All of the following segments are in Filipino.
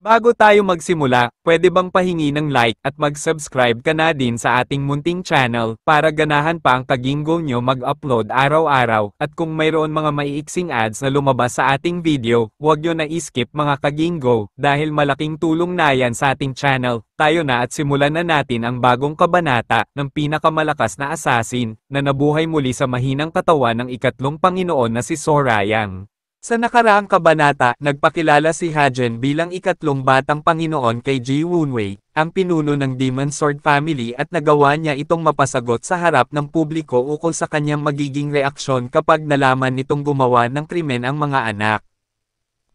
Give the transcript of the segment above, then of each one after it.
Bago tayo magsimula, pwede bang pahingi ng like at mag-subscribe ka na din sa ating munting channel para ganahan pa ang Kaginggo nyo mag-upload araw-araw, at kung mayroon mga maiiksing ads na lumabas sa ating video, huwag nyo na i-skip mga Kaginggo, dahil malaking tulong na yan sa ating channel. Tayo na at simulan na natin ang bagong kabanata ng pinakamalakas na assassin na nabuhay muli sa mahinang katawan ng ikatlong Panginoon na si Sorayang. Sa nakaraang kabanata, nagpakilala si Hajen bilang ikatlong batang Panginoon kay Ji Wunwei, ang pinuno ng Demon Sword Family, at nagawa niya itong mapasagot sa harap ng publiko ukol sa kanyang magiging reaksyon kapag nalaman nitong gumawa ng krimen ang mga anak.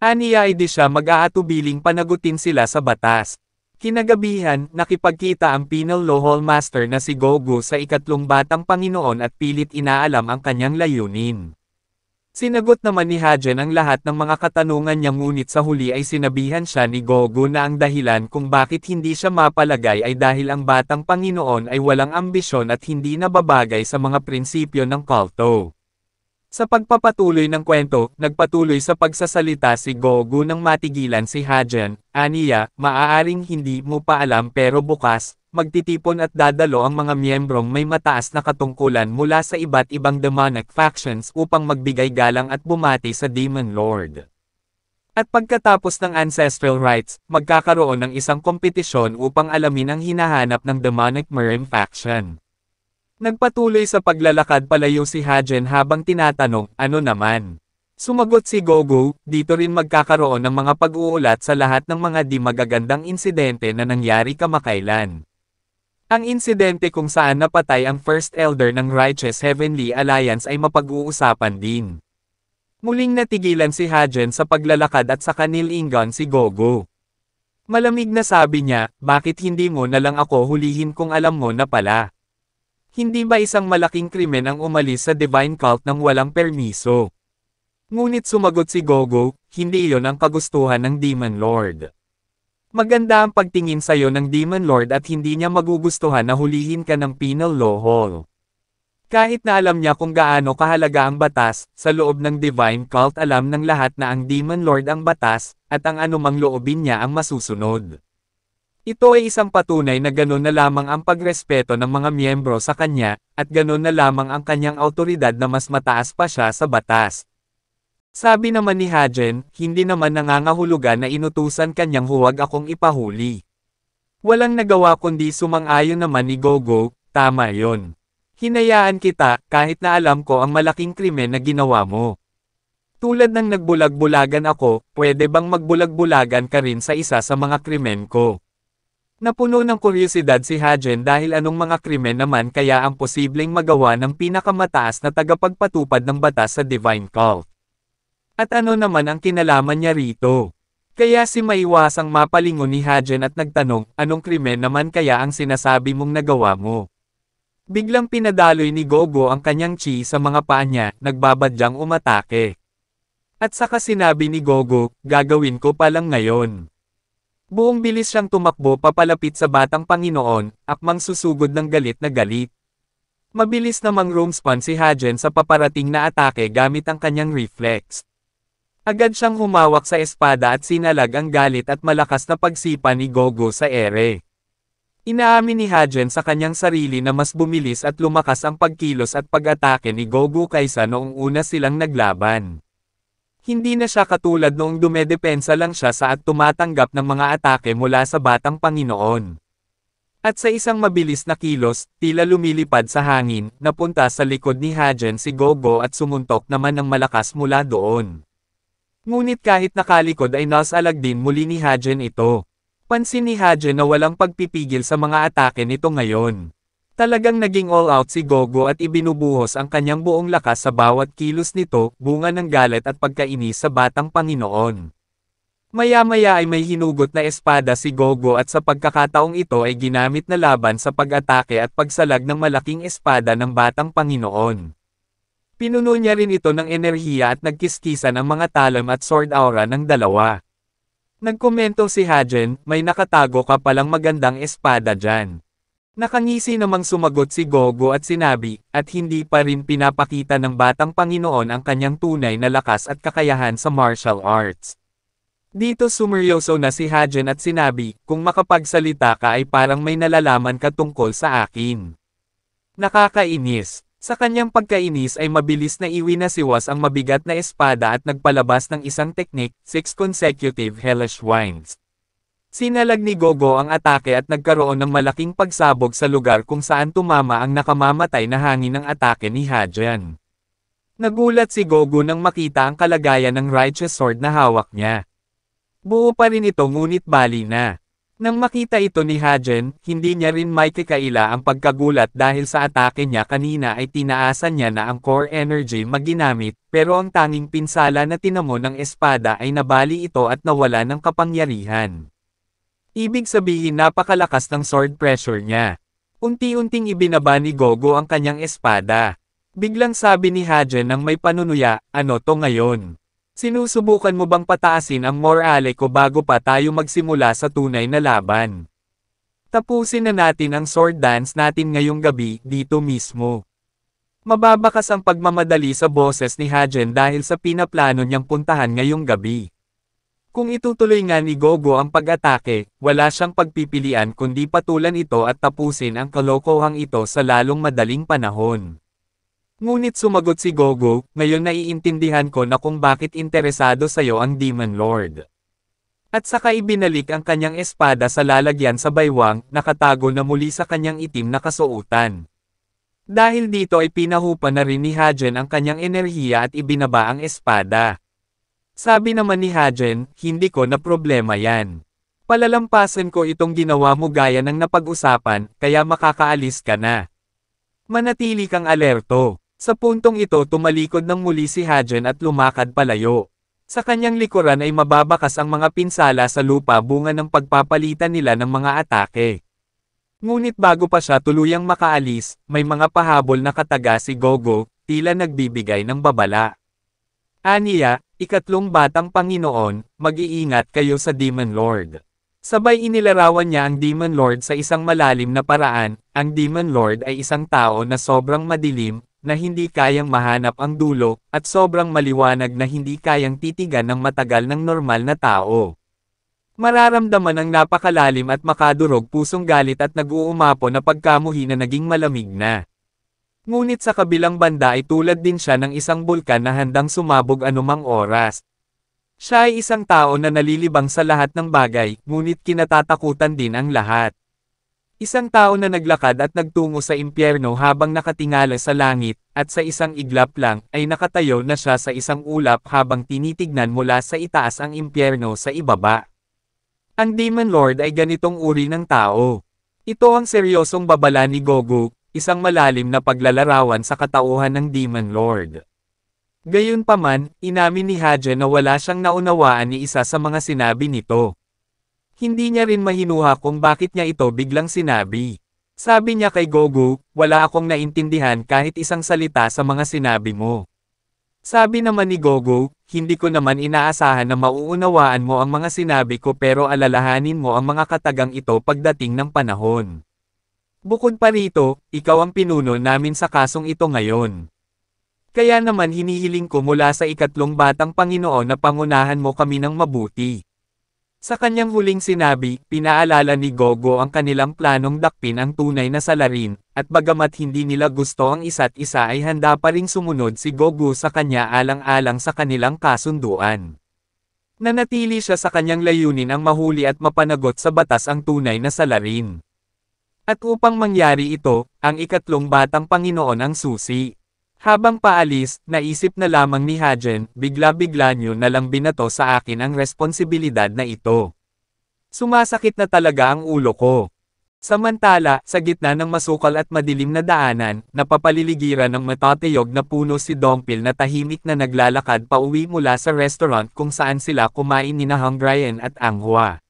Aniya ay di siya mag-aatubiling panagutin sila sa batas. Kinagabihan, nakipagkita ang Penal Law Hall Master na si Gogo sa ikatlong batang Panginoon at pilit inaalam ang kanyang layunin. Sinagot naman ni Hajen ang lahat ng mga katanungan niya, ngunit sa huli ay sinabihan siya ni Gogo na ang dahilan kung bakit hindi siya mapalagay ay dahil ang batang Panginoon ay walang ambisyon at hindi nababagay sa mga prinsipyo ng kulto. Sa pagpapatuloy ng kwento, nagpatuloy sa pagsasalita si Gogo nang matigilan si Hajen. Aniya, maaaring hindi mo pa alam pero bukas, magtitipon at dadalo ang mga miyembrong may mataas na katungkulan mula sa iba't ibang demonic factions upang magbigay galang at bumati sa Demon Lord. At pagkatapos ng ancestral rites, magkakaroon ng isang kompetisyon upang alamin ang hinahanap ng Demonic Mirim faction. Nagpatuloy sa paglalakad palayo si Hajen habang tinatanong, ano naman? Sumagot si Gogo, dito rin magkakaroon ng mga pag-uulat sa lahat ng mga di magagandang insidente na nangyari kamakailan. Ang insidente kung saan napatay ang First Elder ng Righteous Heavenly Alliance ay mapag-uusapan din. Muling natigilan si Hajen sa paglalakad at saka nilingon si Gogo. Malamig na sabi niya, bakit hindi mo na lang ako hulihin kung alam mo na pala? Hindi ba isang malaking krimen ang umalis sa Divine Cult nang walang permiso? Ngunit sumagot si Gogo, hindi iyon ang kagustuhan ng Demon Lord. Maganda ang pagtingin sa'yo ng Demon Lord at hindi niya magugustuhan na hulihin ka ng Penal Law Hall. Kahit na alam niya kung gaano kahalaga ang batas, sa loob ng Divine Cult alam ng lahat na ang Demon Lord ang batas, at ang anumang loobin niya ang masusunod. Ito ay isang patunay na ganoon na lamang ang pagrespeto ng mga miyembro sa kanya, at ganoon na lamang ang kanyang awtoridad na mas mataas pa siya sa batas. Sabi naman ni Hajen, hindi naman nangangahulugan na inutusan kanyang huwag akong ipahuli. Walang nagawa kundi sumang-ayon naman ni Gogo, tama yon. Hinayaan kita, kahit na alam ko ang malaking krimen na ginawa mo. Tulad ng nagbulag-bulagan ako, pwede bang magbulag-bulagan ka rin sa isa sa mga krimen ko? Napuno ng kuryosidad si Hajen dahil anong mga krimen naman kaya ang posibleng magawa ng pinakamataas na tagapagpatupad ng batas sa Divine Cult. At ano naman ang kinalaman niya rito? Kaya si maiwasang mapalingon ni Hajen at nagtanong, anong krimen naman kaya ang sinasabi mong nagawa mo? Biglang pinadaloy ni Gogo ang kanyang chi sa mga paa niya, nagbabadyang umatake. At saka sinabi ni Gogo, gagawin ko pa lang ngayon. Buong bilis siyang tumakbo papalapit sa batang Panginoon, akmang susugod ng galit na galit. Mabilis namang rumspon si Hajen sa paparating na atake gamit ang kanyang reflex. Agad siyang humawak sa espada at sinalag ang galit at malakas na pagsipa ni Gogo sa ere. Inaamin ni Hajen sa kanyang sarili na mas bumilis at lumakas ang pagkilos at pag-atake ni Gogo kaysa noong una silang naglaban. Hindi na siya katulad noong dumedepensa lang siya sa at tumatanggap ng mga atake mula sa batang Panginoon. At sa isang mabilis na kilos, tila lumilipad sa hangin, napunta sa likod ni Hajen si Gogo at sumuntok naman ng malakas mula doon. Ngunit kahit nakalikod ay nasalag din muli ni Hajen ito. Pansin ni Hajen na walang pagpipigil sa mga atake nito ngayon. Talagang naging all out si Gogo at ibinubuhos ang kanyang buong lakas sa bawat kilos nito, bunga ng galit at pagkainis sa batang Panginoon. Maya-maya ay may hinugot na espada si Gogo at sa pagkakataong ito ay ginamit na laban sa pag-atake at pagsalag ng malaking espada ng batang Panginoon. Pinuno niya rin ito ng enerhiya at nagkiskisan ang mga talon at sword aura ng dalawa. Nagkomento si Hajen, may nakatago ka palang magandang espada dyan. Nakangisi namang sumagot si Gogo at sinabi, at hindi pa rin pinapakita ng batang Panginoon ang kanyang tunay na lakas at kakayahan sa martial arts. Dito sumeryoso na si Hajen at sinabi, kung makapagsalita ka ay parang may nalalaman ka tungkol sa akin. Nakakainis. Sa kanyang pagkainis ay mabilis na iwinasiwas ang mabigat na espada at nagpalabas ng isang teknik, 6 consecutive hellish winds. Sinalag ni Gogo ang atake at nagkaroon ng malaking pagsabog sa lugar kung saan tumama ang nakamamatay na hangin ng atake ni Hajen. Nagulat si Gogo nang makita ang kalagayan ng righteous sword na hawak niya. Buo pa rin ito ngunit bali na. Nang makita ito ni Hajen, hindi niya rin maikikaila ang pagkagulat dahil sa atake niya kanina ay tinaasan niya na ang core energy maginamit, pero ang tanging pinsala na tinamo ng espada ay nabali ito at nawala ng kapangyarihan. Ibig sabihin napakalakas ng sword pressure niya. Unti-unting ibinaba ni Gogo ang kanyang espada. Biglang sabi ni Hajen nang may panunuya, ano to ngayon? Sinusubukan mo bang pataasin ang morale ko bago pa tayo magsimula sa tunay na laban? Tapusin na natin ang sword dance natin ngayong gabi, dito mismo. Mababakas ang pagmamadali sa boses ni Hajen dahil sa pinaplano niyang puntahan ngayong gabi. Kung itutuloy nga ni Gogo ang pag-atake, wala siyang pagpipilian kundi patulan ito at tapusin ang kalokohang ito sa lalong madaling panahon. Ngunit sumagot si Gogo, ngayon naiintindihan ko na kung bakit interesado sa'yo ang Demon Lord. At saka ibinalik ang kanyang espada sa lalagyan sa baywang, nakatago na muli sa kanyang itim na kasuotan. Dahil dito ay pinahupa na rin ni Hajen ang kanyang enerhiya at ibinaba ang espada. Sabi naman ni Hajen, hindi ko na problema yan. Palalampasin ko itong ginawa mo gaya ng napag-usapan, kaya makakaalis ka na. Manatili kang alerto. Sa puntong ito tumalikod ng muli si Hajen at lumakad palayo. Sa kanyang likuran ay mababakas ang mga pinsala sa lupa bunga ng pagpapalitan nila ng mga atake. Ngunit bago pa siya tuluyang makaalis, may mga pahabol na kataga si Gogo, tila nagbibigay ng babala. Aniya, ikatlong batang Panginoon, mag-iingat kayo sa Demon Lord. Sabay inilarawan niya ang Demon Lord sa isang malalim na paraan. Ang Demon Lord ay isang tao na sobrang madilim, na hindi kayang mahanap ang dulo, at sobrang maliwanag na hindi kayang titigan ng matagal ng normal na tao. Mararamdaman ang napakalalim at makadurog pusong galit at nag-uumapo na pagkamuhi na naging malamig na. Ngunit sa kabilang banda ay tulad din siya ng isang bulkan na handang sumabog anumang oras. Siya ay isang tao na nalilibang sa lahat ng bagay, ngunit kinatatakutan din ang lahat. Isang tao na naglakad at nagtungo sa impyerno habang nakatingala sa langit, at sa isang iglap lang, ay nakatayo na siya sa isang ulap habang tinitignan mula sa itaas ang impyerno sa ibaba. Ang Demon Lord ay ganitong uri ng tao. Ito ang seryosong babala ni Gogo, isang malalim na paglalarawan sa katauhan ng Demon Lord. Gayunpaman, inamin ni Hajen na wala siyang naunawaan ni isa sa mga sinabi nito. Hindi niya rin mahinuha kung bakit niya ito biglang sinabi. Sabi niya kay Gogo, wala akong naintindihan kahit isang salita sa mga sinabi mo. Sabi naman ni Gogo, hindi ko naman inaasahan na mauunawaan mo ang mga sinabi ko pero alalahanin mo ang mga katagang ito pagdating ng panahon. Bukod pa rito, ikaw ang pinuno namin sa kasong ito ngayon. Kaya naman hinihiling ko mula sa ikatlong batang Panginoon na pangunahan mo kami ng mabuti. Sa kanyang huling sinabi, pinaalala ni Gogo ang kanilang planong dakpin ang tunay na salarin, at bagamat hindi nila gusto ang isa't isa ay handa pa ring sumunod si Gogo sa kanya alang-alang sa kanilang kasunduan. Nanatili siya sa kanyang layunin ang mahuli at mapanagot sa batas ang tunay na salarin. At upang mangyari ito, ang ikatlong batang Panginoon ang susi. Habang paalis, naisip na lamang ni Hajen, bigla-bigla niyo na lang binato sa akin ang responsibilidad na ito. Sumasakit na talaga ang ulo ko. Samantala, sa gitna ng masukal at madilim na daanan, napapaliligiran ng matatayog na puno si Dongpil na tahimik na naglalakad pauwi mula sa restaurant kung saan sila kumain ni Hung Ryan at Anghua.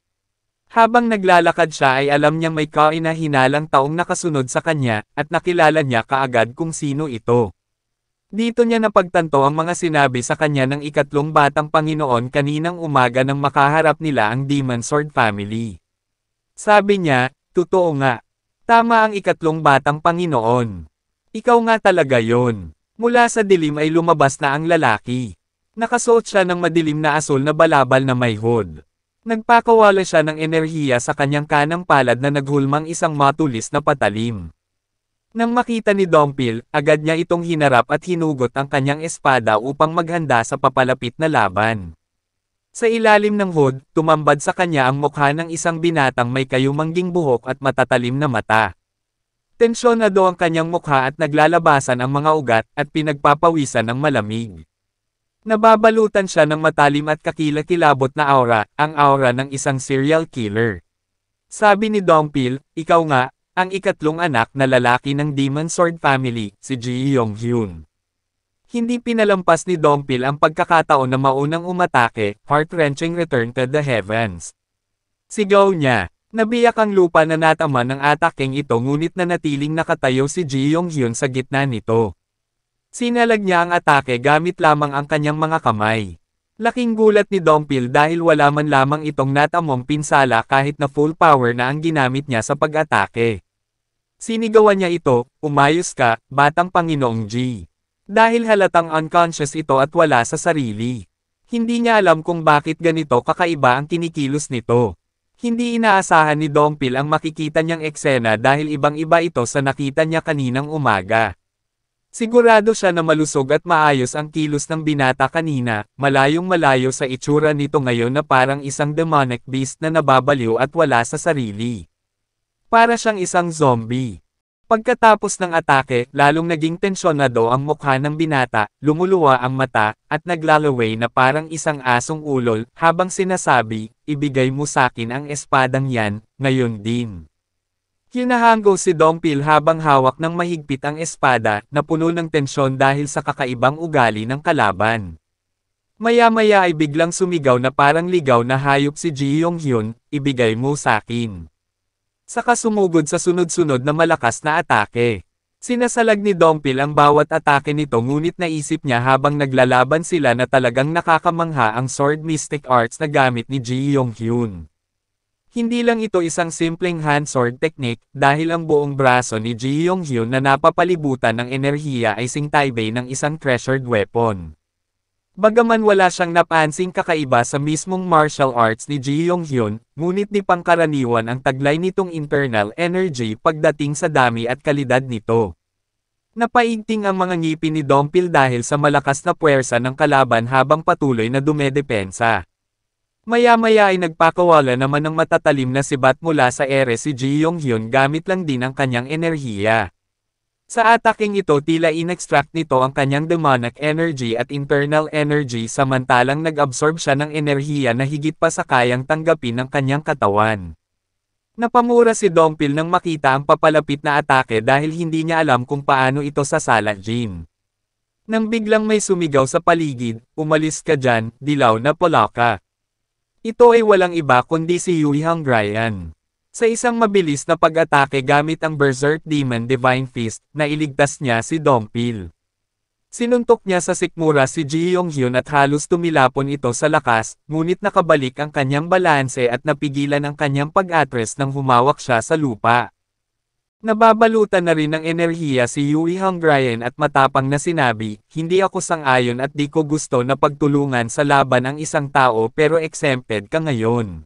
Habang naglalakad siya ay alam niyang may kaina-hinalang taong nakasunod sa kanya, at nakilala niya kaagad kung sino ito. Dito niya napagtanto ang mga sinabi sa kanya ng ikatlong batang Panginoon kaninang umaga nang makaharap nila ang Demon Sword family. Sabi niya, totoo nga. Tama ang ikatlong batang Panginoon. Ikaw nga talaga yon. Mula sa dilim ay lumabas na ang lalaki. Nakasuot siya ng madilim na asul na balabal na may hood. Nagpakawala siya ng enerhiya sa kanyang kanang palad na naghulmang isang matulis na patalim. Nang makita ni Dompil, agad niya itong hinarap at hinugot ang kanyang espada upang maghanda sa papalapit na laban. Sa ilalim ng hood, tumambad sa kanya ang mukha ng isang binatang may kayumangging buhok at matatalim na mata. Tensyonado ang kanyang mukha at naglalabasan ang mga ugat at pinagpapawisan ng malamig. Nababalutan siya ng matalim at kakilakilabot na aura, ang aura ng isang serial killer. Sabi ni Dompil, ikaw nga, ang ikatlong anak na lalaki ng Demon Sword family, si Ji Yong-hyun. Hindi pinalampas ni Dompil ang pagkakataon na maunang umatake, heart-wrenching return to the heavens. Sigaw niya. Nabiyak ang lupa na natama ng ataking ito ngunit nanatiling nakatayo si Ji Yong-hyun sa gitna nito. Sinalag niya ang atake gamit lamang ang kanyang mga kamay. Laking gulat ni Dompil dahil wala man lamang itong natamong pinsala kahit na full power na ang ginamit niya sa pag-atake. Sinigawan niya ito, umayos ka, batang Panginoong G. Dahil halatang unconscious ito at wala sa sarili. Hindi niya alam kung bakit ganito kakaiba ang kinikilos nito. Hindi inaasahan ni Dompil ang makikita niyang eksena dahil ibang-iba ito sa nakita niya kaninang umaga. Sigurado siya na malusog at maayos ang kilos ng binata kanina, malayong-malayo sa itsura nito ngayon na parang isang demonic beast na nababaliw at wala sa sarili. Para siyang isang zombie. Pagkatapos ng atake, lalong naging tensyonado ang mukha ng binata, lumuluwa ang mata, at naglalaway na parang isang asong ulol, habang sinasabi, ibigay mo sakin ang espadang yan, ngayon din. Hinahanggo si Dompil habang hawak ng mahigpit ang espada, na puno ng tensyon dahil sa kakaibang ugali ng kalaban. Maya-maya ay biglang sumigaw na parang ligaw na hayop si Ji Yong-hyun, ibigay mo sakin. Saka sumugod sa sunod-sunod na malakas na atake. Sinasalag ni Dompil ang bawat atake nito ngunit naisip niya habang naglalaban sila na talagang nakakamangha ang sword mystic arts na gamit ni Ji Yong-hyun. Hindi lang ito isang simpleng hand sword technique, dahil ang buong braso ni Ji Yong-hyun na napapalibutan ng enerhiya ay singtaybay ng isang treasured weapon. Bagaman wala siyang napansing kakaiba sa mismong martial arts ni Ji Yong-hyun, ngunit di pangkaraniwan ang taglay nitong internal energy pagdating sa dami at kalidad nito. Napaigting ang mga ngipin ni Dompil dahil sa malakas na puwersa ng kalaban habang patuloy na dumedepensa. Maya-maya ay nagpakawala naman ng matatalim na sibat mula sa ere si Ji Yong-hyun gamit lang din ang kanyang enerhiya. Sa ataking ito tila in-extract nito ang kanyang demonic energy at internal energy samantalang nag-absorb siya ng enerhiya na higit pa sa kayang tanggapin ng kanyang katawan. Napamura si Dompil nang makita ang papalapit na atake dahil hindi niya alam kung paano ito sasalajin. Nang biglang may sumigaw sa paligid, umalis ka dyan, dilaw na polaka. Ito ay walang iba kundi si Yui Hungrian. Sa isang mabilis na pag-atake gamit ang Berserk Demon Divine Fist, nailigtas niya si Dompil. Sinuntok niya sa sikmura si Ji Yong-hyun at halos tumilapon ito sa lakas, ngunit nakabalik ang kanyang balanse at napigilan ang kanyang pag-atras nang humawak siya sa lupa. Nababalutan na rin ng enerhiya si Yui Hungrian at matapang na sinabi, hindi ako sang-ayon at di ko gusto na pagtulungan sa laban ang isang tao pero exempted ka ngayon.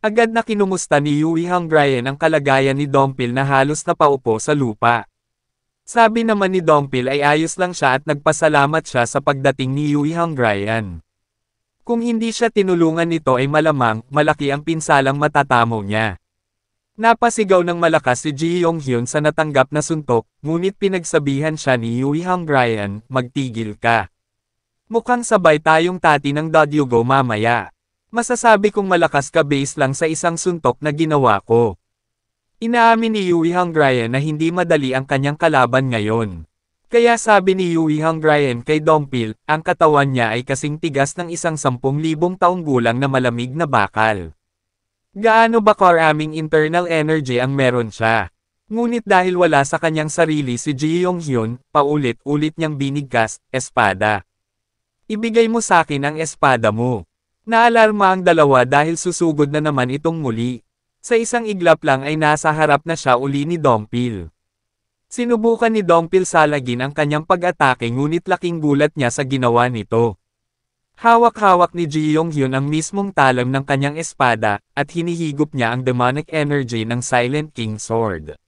Agad na kinumusta ni Yui Hungrian ang kalagayan ni Dompil na halos napaupo sa lupa. Sabi naman ni Dompil ay ayos lang siya at nagpasalamat siya sa pagdating ni Yui Hungrian. Kung hindi siya tinulungan nito ay malamang, malaki ang pinsalang matatamo niya. Napasigaw ng malakas si Ji Yong-hyun sa natanggap na suntok, ngunit pinagsabihan siya ni Yui Hungrian, magtigil ka. Mukhang sabay tayong tati ng Dadyugo mamaya. Masasabi kong malakas ka base lang sa isang suntok na ginawa ko. Inaamin ni Yui Hungrian na hindi madali ang kanyang kalaban ngayon. Kaya sabi ni Yui Hungrian kay Dompil, ang katawan niya ay kasing tigas ng isang 10,000 taong gulang na malamig na bakal. Gaano ba karaming internal energy ang meron siya? Ngunit dahil wala sa kanyang sarili si Ji Yong-hyun, paulit-ulit niyang binigkas, espada. Ibigay mo sakin ang espada mo. Naalarma ang dalawa dahil susugod na naman itong muli. Sa isang iglap lang ay nasa harap na siya uli ni Dompil. Sinubukan ni Dompil salagin ang kanyang pag-atake ngunit laking gulat niya sa ginawa nito. Hawak-hawak ni Ji Yong-hyun ang mismong talam ng kanyang espada, at hinihigop niya ang demonic energy ng Silent King Sword.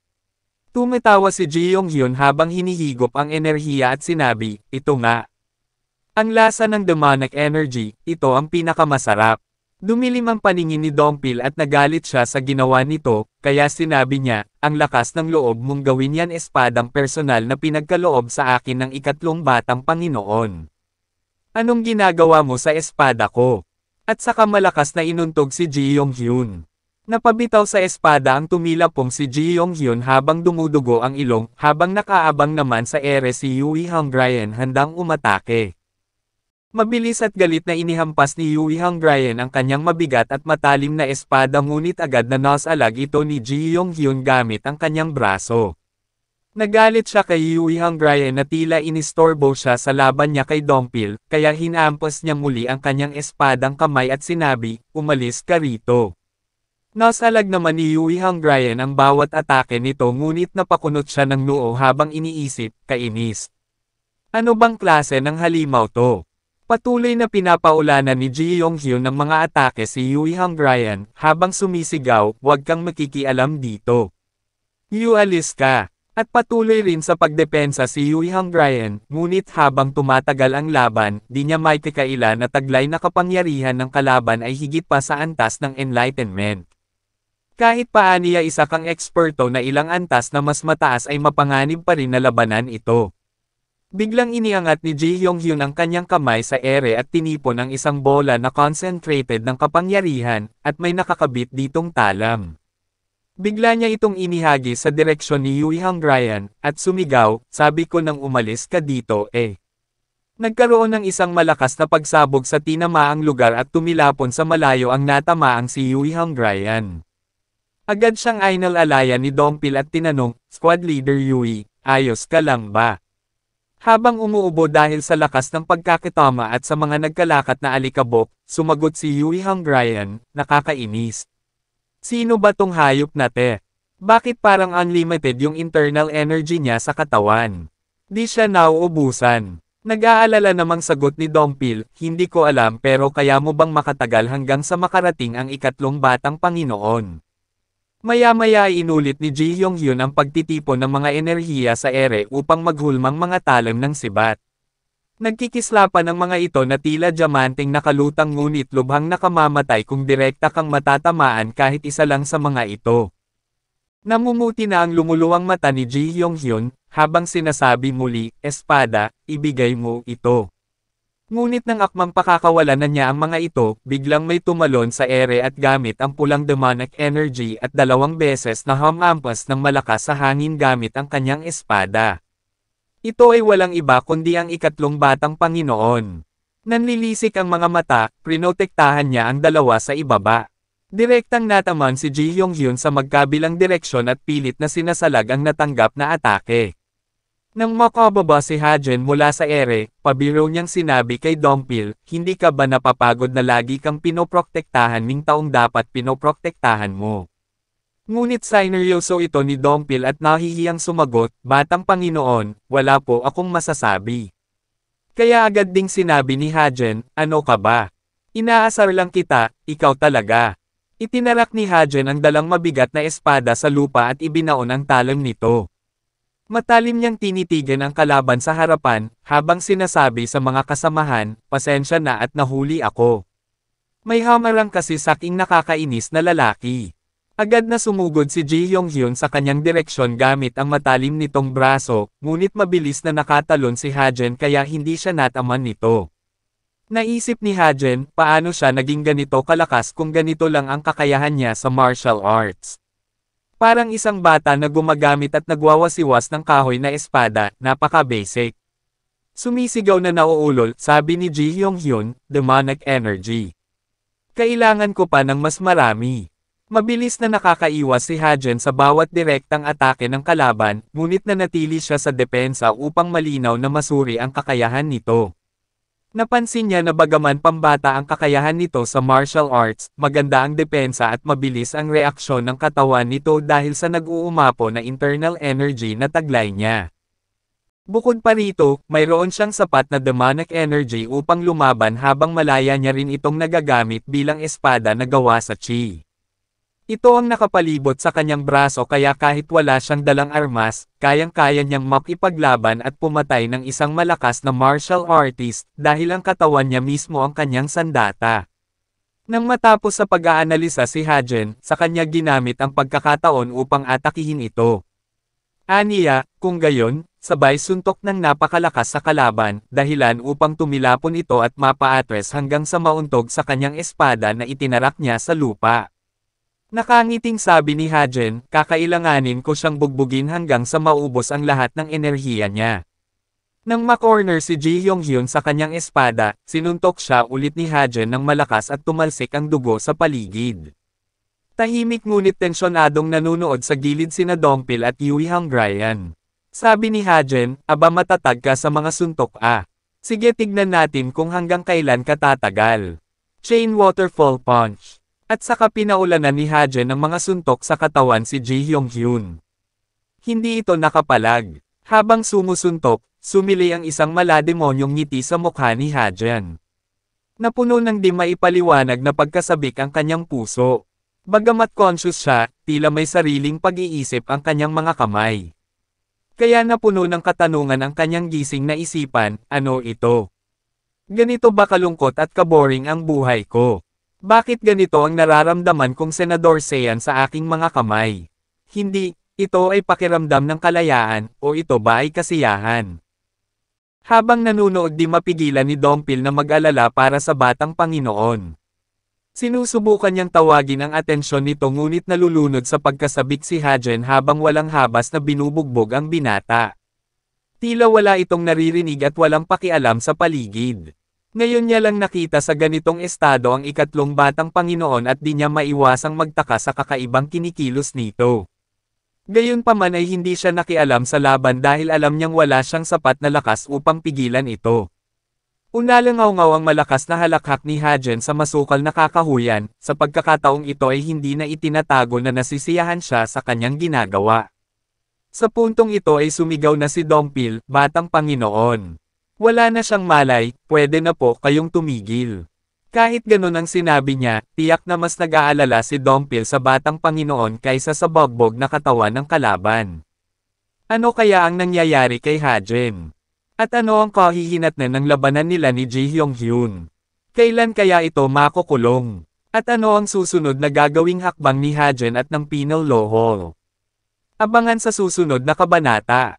Tumatawa si Ji Yong-hyun habang hinihigop ang enerhiya at sinabi, "Ito nga. Ang lasa ng demonic energy, ito ang pinakamasarap." Dumilim ang paningin ni Dongpil at nagalit siya sa ginawa nito, kaya sinabi niya, "Ang lakas ng loob mong gawin yan espadang personal na pinagkaloob sa akin ng ikatlong batang Panginoon. Anong ginagawa mo sa espada ko?" At saka malakas na inuntog si Ji Yong-hyun. Napabitaw sa espada ang tumilapong si Ji Yong-hyun habang dumudugo ang ilong, habang nakaabang naman sa ere si Yui Hongrian handang umatake. Mabilis at galit na inihampas ni Yui Hongrian ang kanyang mabigat at matalim na espada ngunit agad na nasalag ito ni Ji Yong-hyun gamit ang kanyang braso. Nagalit siya kay Yui Hongrian na tila inistorbo siya sa laban niya kay Dongpil, kaya hinampas niya muli ang kanyang espadang kamay at sinabi, "Umalis ka rito." Nasalag naman ni Yui Hongrian ang bawat atake nito ngunit napakunot siya ng noo habang iniisip, kainis. Ano bang klase ng halimaw to? Patuloy na pinapaulanan ni Ji Yong-hyun ng mga atake si Yui Hongrian, habang sumisigaw, "Huwag kang makikialam dito. Ualis ka." At patuloy rin sa pagdepensa si Yui Hongrian, ngunit habang tumatagal ang laban, di niya maitikaila na taglay na kapangyarihan ng kalaban ay higit pa sa antas ng enlightenment. Kahit paaniya isa kang eksperto na ilang antas na mas mataas ay mapanganib pa rin na labanan ito. Biglang iniangat ni Ji Yong-hyun ang kanyang kamay sa ere at tinipon ang isang bola na concentrated ng kapangyarihan, at may nakakabit ditong talam. Bigla niya itong inihagi sa direksyon ni Yui Hongrian, at sumigaw, "Sabi ko nang umalis ka dito eh." Nagkaroon ng isang malakas na pagsabog sa tinamaang lugar at tumilapon sa malayo ang natamaang si Yui Hongrian. Agad siyang inalalayan ni Dongpil at tinanong, "Squad Leader Yui, ayos ka lang ba?" Habang umuubo dahil sa lakas ng pagkakitama at sa mga nagkalakat na alikabok, sumagot si Yui Hongrian, "Nakakainis. Sino ba tong hayop na te? Bakit parang unlimited yung internal energy niya sa katawan? Di siya nauubusan?" Nag-aalala namang sagot ni Dongpil, "Hindi ko alam pero kaya mo bang makatagal hanggang sa makarating ang ikatlong batang Panginoon?" Maya-maya ay inulit ni Ji Yong-hyun ang pagtitipon ng mga enerhiya sa ere upang maghulmang mga talam ng sibat. Nagkikislapan ang mga ito na tila diamanteng nakalutang ngunit lubhang nakamamatay kung direkta kang matatamaan kahit isa lang sa mga ito. Namumuti na ang lumuluwang mata ni Ji Yong-hyun, habang sinasabi muli, "Espada, ibigay mo ito." Ngunit nang akmang pakakawalan na niya ang mga ito, biglang may tumalon sa ere at gamit ang pulang demonic energy at 2 beses na humampas ng malakas sa hangin gamit ang kanyang espada. Ito ay walang iba kundi ang ikatlong batang Panginoon. Nanlilisik ang mga mata, prinotektahan niya ang dalawa sa ibaba. Direktang nataman si Ji Yong-hyun sa magkabilang direksyon at pilit na sinasalag ang natanggap na atake. Nang makababa si Hajen mula sa ere, pabiro niyang sinabi kay Dongpil, "Hindi ka ba napapagod na lagi kang pinoprotektahan ning taong dapat pinoprotektahan mo?" Ngunit sineryoso ito ni Dongpil at nahihiyang sumagot, "Batang Panginoon, wala po akong masasabi." Kaya agad ding sinabi ni Hajen, "Ano ka ba? Inaasar lang kita, ikaw talaga." Itinarak ni Hajen ang dalang mabigat na espada sa lupa at ibinaon ang talam nito. Matalim niyang tinitigan ang kalaban sa harapan, habang sinasabi sa mga kasamahan, "Pasensya na at nahuli ako." May hamarang kasi saking nakakainis na lalaki. Agad na sumugod si Ji Yong-hyun sa kanyang direksyon gamit ang matalim nitong braso, ngunit mabilis na nakatalon si Hajen kaya hindi siya nataman nito. Naisip ni Hajen, paano siya naging ganito kalakas kung ganito lang ang kakayahan niya sa martial arts. Parang isang bata na gumagamit at nagwawasiwas ng kahoy na espada, napaka-basic. Sumisigaw na nauulol, sabi ni Ji Yong-hyun, "Demonic energy. Kailangan ko pa ng mas marami." Mabilis na nakakaiwas si Hajen sa bawat direktang atake ng kalaban, ngunit nanatili siya sa depensa upang malinaw na masuri ang kakayahan nito. Napansin niya na bagaman pambata ang kakayahan nito sa martial arts, maganda ang depensa at mabilis ang reaksyon ng katawan nito dahil sa nag-uumapo na internal energy na taglay niya. Bukod pa rito, mayroon siyang sapat na demonic energy upang lumaban habang malaya niya rin itong nagagamit bilang espada na gawa sa chi. Ito ang nakapalibot sa kanyang braso kaya kahit wala siyang dalang armas, kayang-kaya niyang makipaglaban at pumatay ng isang malakas na martial artist dahil ang katawan niya mismo ang kanyang sandata. Nang matapos sa pag-aanalisa si Hajen, sa kanya ginamit ang pagkakataon upang atakihin ito. Aniya, kung gayon, sabay suntok ng napakalakas sa kalaban, dahilan upang tumilapon ito at mapaatres hanggang sa mauntog sa kanyang espada na itinarak niya sa lupa. Nakangiting sabi ni Hajen, kakailanganin ko siyang bugbugin hanggang sa maubos ang lahat ng enerhiya niya. Nang makorner si Ji Hyung-hyun sa kanyang espada, sinuntok siya ulit ni Hajen ng malakas at tumalsik ang dugo sa paligid. Tahimik ngunit tensyonadong nanunood sa gilid sina Dongpil at Yui Hanggrayan. Sabi ni Hajen, aba matatag ka sa mga suntok Sige tignan natin kung hanggang kailan ka tatagal. Chain Waterfall Punch. At saka pinaulanan ni Hajen ng mga suntok sa katawan si Ji Hyung-hyun. Hindi ito nakapalag. Habang sumusuntok, sumili ang isang malademonyong ngiti sa mukha ni Hajen. Napuno ng di maipaliwanag na pagkasabik ang kanyang puso. Bagamat conscious siya, tila may sariling pag-iisip ang kanyang mga kamay. Kaya napuno ng katanungan ang kanyang gising na isipan, ano ito? Ganito ba kalungkot at kaboring ang buhay ko? Bakit ganito ang nararamdaman kong Senador Saiyan sa aking mga kamay? Hindi, ito ay pakiramdam ng kalayaan, o ito ba ay kasiyahan? Habang nanunood di mapigilan ni Dongpil na mag-alala para sa batang Panginoon. Sinusubukan niyang tawagin ang atensyon nito ngunit nalulunod sa pagkasabik si Hajen habang walang habas na binubugbog ang binata. Tila wala itong naririnig at walang pakialam sa paligid. Ngayon niya lang nakita sa ganitong estado ang ikatlong batang Panginoon at di niya maiwasang magtaka sa kakaibang kinikilos nito. Gayunpaman ay hindi siya nakialam sa laban dahil alam niyang wala siyang sapat na lakas upang pigilan ito. Unalangaw-ngaw ang malakas na halakhak ni Hajen sa masukal na kakahuyan, sa pagkakataong ito ay hindi na itinatago na nasisiyahan siya sa kanyang ginagawa. Sa puntong ito ay sumigaw na si Dongpil, batang Panginoon. Wala na siyang malay, pwede na po kayong tumigil. Kahit ganun ang sinabi niya, tiyak na mas nag-aalala si Dongpil sa batang Panginoon kaysa sa bagbog na katawan ng kalaban. Ano kaya ang nangyayari kay Hajen? At ano ang kahihinatnan ng labanan nila ni Ji Hyung-hyun? Kailan kaya ito makukulong? At ano ang susunod na gagawing hakbang ni Hajen at ng Penal Law Hall? Abangan sa susunod na kabanata.